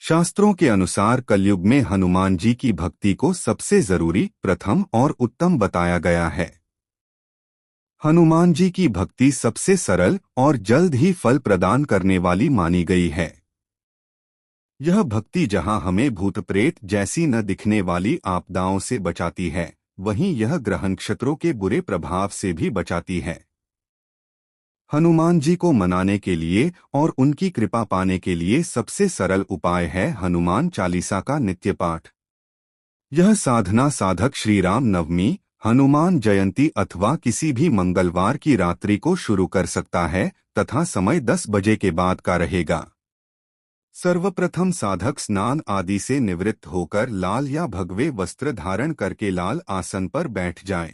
शास्त्रों के अनुसार कलयुग में हनुमान जी की भक्ति को सबसे जरूरी, प्रथम और उत्तम बताया गया है। हनुमान जी की भक्ति सबसे सरल और जल्द ही फल प्रदान करने वाली मानी गई है। यह भक्ति जहां हमें भूत प्रेत जैसी न दिखने वाली आपदाओं से बचाती है, वहीं यह ग्रह नक्षत्रों के बुरे प्रभाव से भी बचाती है। हनुमान जी को मनाने के लिए और उनकी कृपा पाने के लिए सबसे सरल उपाय है हनुमान चालीसा का नित्य पाठ। यह साधना साधक श्री राम नवमी, हनुमान जयंती अथवा किसी भी मंगलवार की रात्रि को शुरू कर सकता है तथा समय 10 बजे के बाद का रहेगा। सर्वप्रथम साधक स्नान आदि से निवृत्त होकर लाल या भगवे वस्त्र धारण करके लाल आसन पर बैठ जाएं।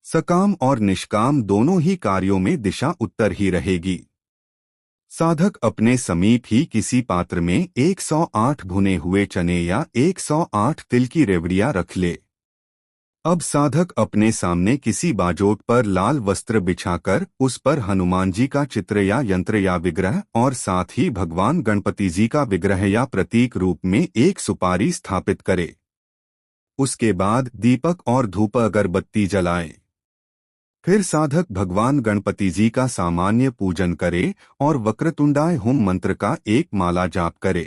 सकाम और निष्काम दोनों ही कार्यों में दिशा उत्तर ही रहेगी। साधक अपने समीप ही किसी पात्र में 108 भुने हुए चने या 108 तिल की रेवड़ियां रख ले। अब साधक अपने सामने किसी बाजोट पर लाल वस्त्र बिछाकर उस पर हनुमान जी का चित्र या यंत्र या विग्रह और साथ ही भगवान गणपति जी का विग्रह या प्रतीक रूप में एक सुपारी स्थापित करे। उसके बाद दीपक और धूप अगरबत्ती जलाए। फिर साधक भगवान गणपति जी का सामान्य पूजन करे और वक्रतुंडाय हुम मंत्र का एक माला जाप करे।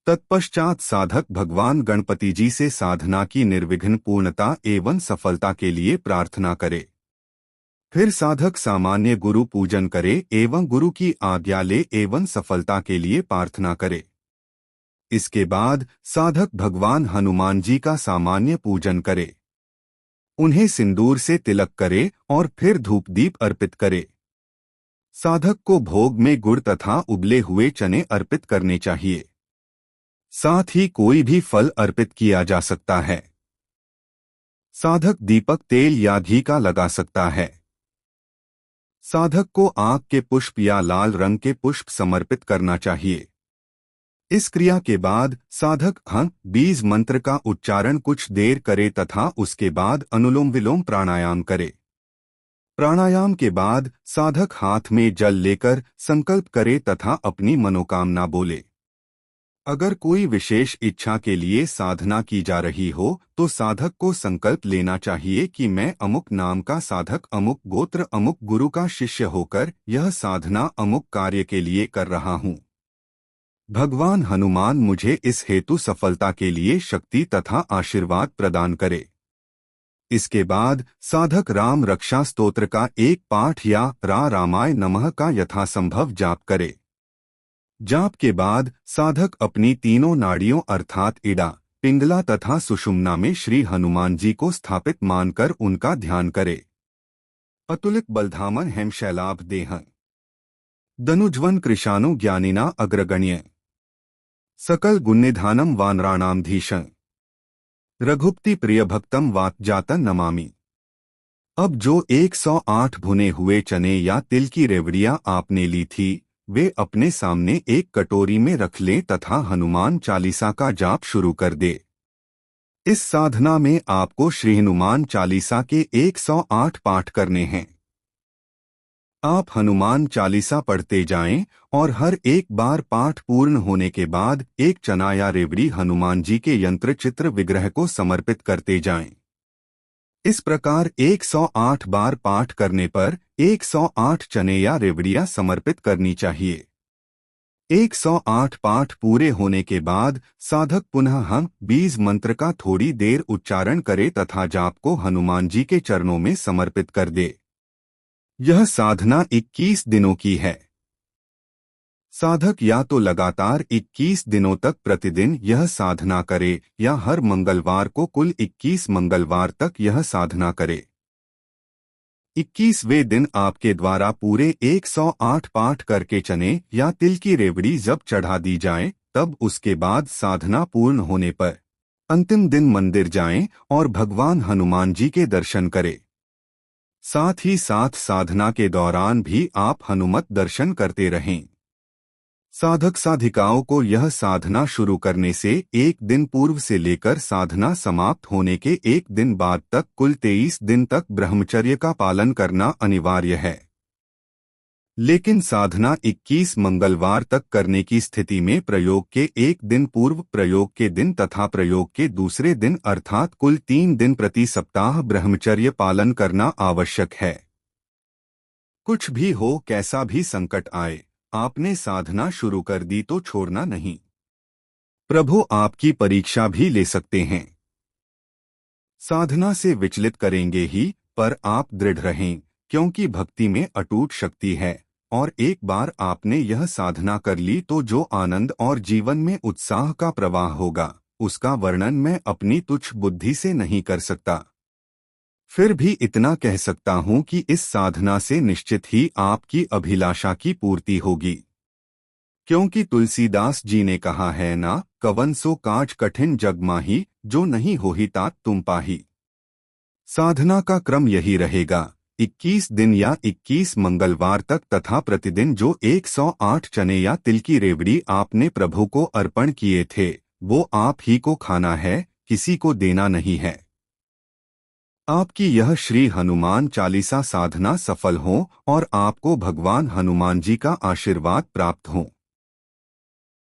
तत्पश्चात साधक भगवान गणपति जी से साधना की निर्विघ्न पूर्णता एवं सफलता के लिए प्रार्थना करे। फिर साधक सामान्य गुरु पूजन करे एवं गुरु की आज्ञा ले एवं सफलता के लिए प्रार्थना करे। इसके बाद साधक भगवान हनुमान जी का सामान्य पूजन करे, उन्हें सिंदूर से तिलक करे और फिर धूप दीप अर्पित करे। साधक को भोग में गुड़ तथा उबले हुए चने अर्पित करने चाहिए। साथ ही कोई भी फल अर्पित किया जा सकता है। साधक दीपक तेल या घी का लगा सकता है। साधक को आँख के पुष्प या लाल रंग के पुष्प समर्पित करना चाहिए। इस क्रिया के बाद साधक बीज मंत्र का उच्चारण कुछ देर करे तथा उसके बाद अनुलोम विलोम प्राणायाम करे। प्राणायाम के बाद साधक हाथ में जल लेकर संकल्प करे तथा अपनी मनोकामना बोले। अगर कोई विशेष इच्छा के लिए साधना की जा रही हो तो साधक को संकल्प लेना चाहिए कि मैं अमुक नाम का साधक अमुक गोत्र अमुक गुरु का शिष्य होकर यह साधना अमुक कार्य के लिए कर रहा हूँ। भगवान हनुमान मुझे इस हेतु सफलता के लिए शक्ति तथा आशीर्वाद प्रदान करे। इसके बाद साधक राम रक्षा स्तोत्र का एक पाठ या रामाय नमः का यथासंभव जाप करे। जाप के बाद साधक अपनी तीनों नाड़ियों अर्थात इड़ा, पिंगला तथा सुषुम्ना में श्री हनुमान जी को स्थापित मानकर उनका ध्यान करे। अतुलित बलधामन हेम शैलाभ देह दनुज्वन कृशानु ज्ञानिना अग्रगण्य सकल गुणनिधानम वानराणाम धीशं रघुपति प्रिय भक्तम वात जातन नमामि। अब जो 108 भुने हुए चने या तिल की रेवड़ियां आपने ली थी वे अपने सामने एक कटोरी में रख लें तथा हनुमान चालीसा का जाप शुरू कर दे। इस साधना में आपको श्री हनुमान चालीसा के 108 पाठ करने हैं। आप हनुमान चालीसा पढ़ते जाएं और हर एक बार पाठ पूर्ण होने के बाद एक चना या रेवड़ी हनुमान जी के यंत्र चित्र विग्रह को समर्पित करते जाएं। इस प्रकार 108 बार पाठ करने पर 108 चने या रेवड़ियां समर्पित करनी चाहिए। 108 पाठ पूरे होने के बाद साधक पुनः बीज मंत्र का थोड़ी देर उच्चारण करे तथा जाप को हनुमान जी के चरणों में समर्पित कर दे। यह साधना 21 दिनों की है। साधक या तो लगातार 21 दिनों तक प्रतिदिन यह साधना करे या हर मंगलवार को कुल 21 मंगलवार तक यह साधना करे। 21वें दिन आपके द्वारा पूरे 108 पाठ करके चने या तिल की रेवड़ी जब चढ़ा दी जाए तब उसके बाद साधना पूर्ण होने पर अंतिम दिन मंदिर जाएं और भगवान हनुमान जी के दर्शन करें। साथ ही साथ साधना के दौरान भी आप हनुमत दर्शन करते रहें। साधक साधिकाओं को यह साधना शुरू करने से एक दिन पूर्व से लेकर साधना समाप्त होने के एक दिन बाद तक कुल 23 दिन तक ब्रह्मचर्य का पालन करना अनिवार्य है। लेकिन साधना 21 मंगलवार तक करने की स्थिति में प्रयोग के एक दिन पूर्व, प्रयोग के दिन तथा प्रयोग के दूसरे दिन अर्थात कुल 3 दिन प्रति सप्ताह ब्रह्मचर्य पालन करना आवश्यक है। कुछ भी हो, कैसा भी संकट आए, आपने साधना शुरू कर दी तो छोड़ना नहीं। प्रभु आपकी परीक्षा भी ले सकते हैं। साधना से विचलित करेंगे ही, पर आप दृढ़ रहें, क्योंकि भक्ति में अटूट शक्ति है। और एक बार आपने यह साधना कर ली तो जो आनंद और जीवन में उत्साह का प्रवाह होगा, उसका वर्णन मैं अपनी तुच्छ बुद्धि से नहीं कर सकता। फिर भी इतना कह सकता हूँ कि इस साधना से निश्चित ही आपकी अभिलाषा की पूर्ति होगी, क्योंकि तुलसीदास जी ने कहा है ना, कवन सो काज कठिन जग माही, जो नहीं होही तात तुम पाही। साधना का क्रम यही रहेगा, 21 दिन या 21 मंगलवार तक तथा प्रतिदिन जो 108 चने या तिल की रेवड़ी आपने प्रभु को अर्पण किए थे, वो आप ही को खाना है, किसी को देना नहीं है। आपकी यह श्री हनुमान चालीसा साधना सफल हो और आपको भगवान हनुमान जी का आशीर्वाद प्राप्त हो।